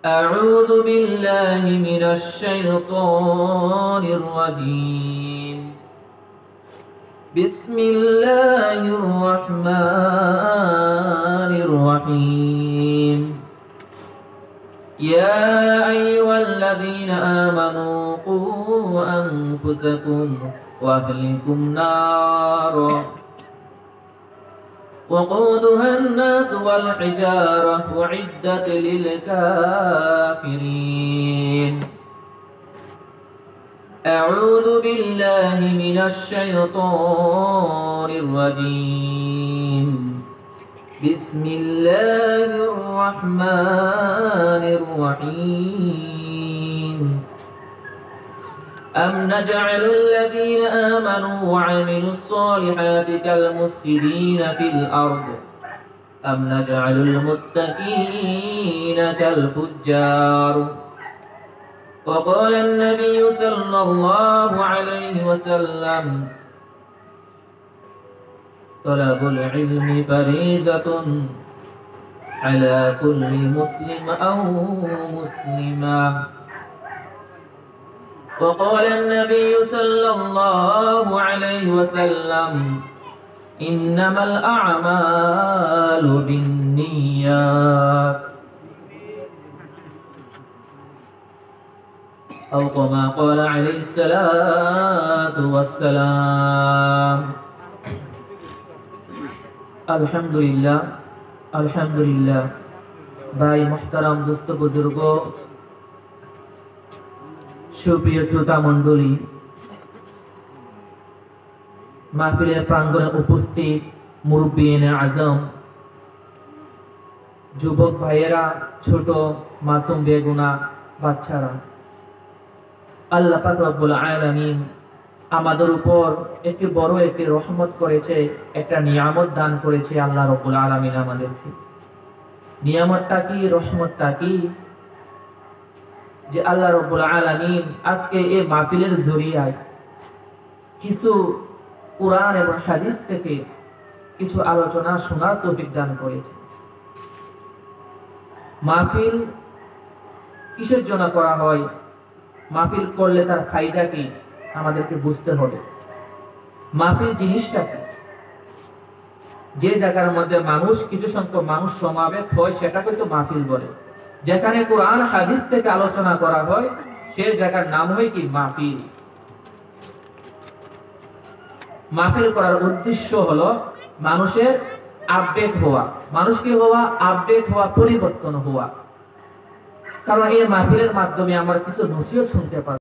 أعوذ بالله من الشيطان الرجيم. بسم الله الرحمن الرحيم. يا أيها الذين آمنوا قوا أنفسكم وأهلكم نارا وقودها الناس والحجارة أعدت للكافرين. أعوذ بالله من الشيطان الرجيم. بسم الله الرحمن الرحيم. أم نجعل الذين آمنوا وعملوا الصالحات كالمفسدين في الأرض أم نجعل المتقين كالفجار. وقال النبي صلى الله عليه وسلم طلب العلم فريضة على كل مسلم أو مسلمة. وقال النبي صلى الله عليه وسلم إنما الأعمال بالنيات أو كما قال عليه الصلاة والسلام. আলহামদুলিল্লাহ আলহামদুলিল্লাহ। ভাই মুহতারাম, দোস্ত বুজুর্গ, সুপ্রিয় শ্রোতা মণ্ডলী, মাহফিলের প্রাঙ্গণে উপস্থিত মুরব্বিয়ানে আজম, যুবক ভাইয়েরা, ছোট মাসুম বেগুনা বাচ্চারা, আল্লাহ পাক রব্বুল আলামিন আমাদের উপর একটি বড় একটি রহমত করেছে, একটা নিয়ামত দান করেছে আল্লাহ রব্বুল আলামিন আমাদেরকে। নিয়ামতটা কি, রহমতটা কি? যে আল্লাহ রব্বুল আলামিন আজকে এই মাহফিলের জরিয়ায় কিছু কুরআন এবং হাদিস থেকে কিছু আলোচনা শোনার তৌফিক দান করেছে। মাহফিল কিসের জন্য করা হয়? মাহফিল করলে তার ফায়দা কি আমাদেরকে বুঝতে হবে। মাহফিল জিনিসটা কি? যে জায়গার মধ্যে মানুষ, কিছু সংখ্যক মানুষ সমাবেত হয়, সেটাকে তো মাহফিল বলে। যেখানে কোরআন হাদিস থেকে আলোচনা করা হয়, সে জায়গার নাম হয় কি? মাহফিল। মাহফিল করার উদ্দেশ্য হলো মানুষের আপডেট হওয়া, মানুষ কি হওয়া? আপডেট হওয়া, পরিবর্তন হওয়া। কারণ এই মাহফিলের মাধ্যমে আমরা কিছু নসিহত শুনতে পারি।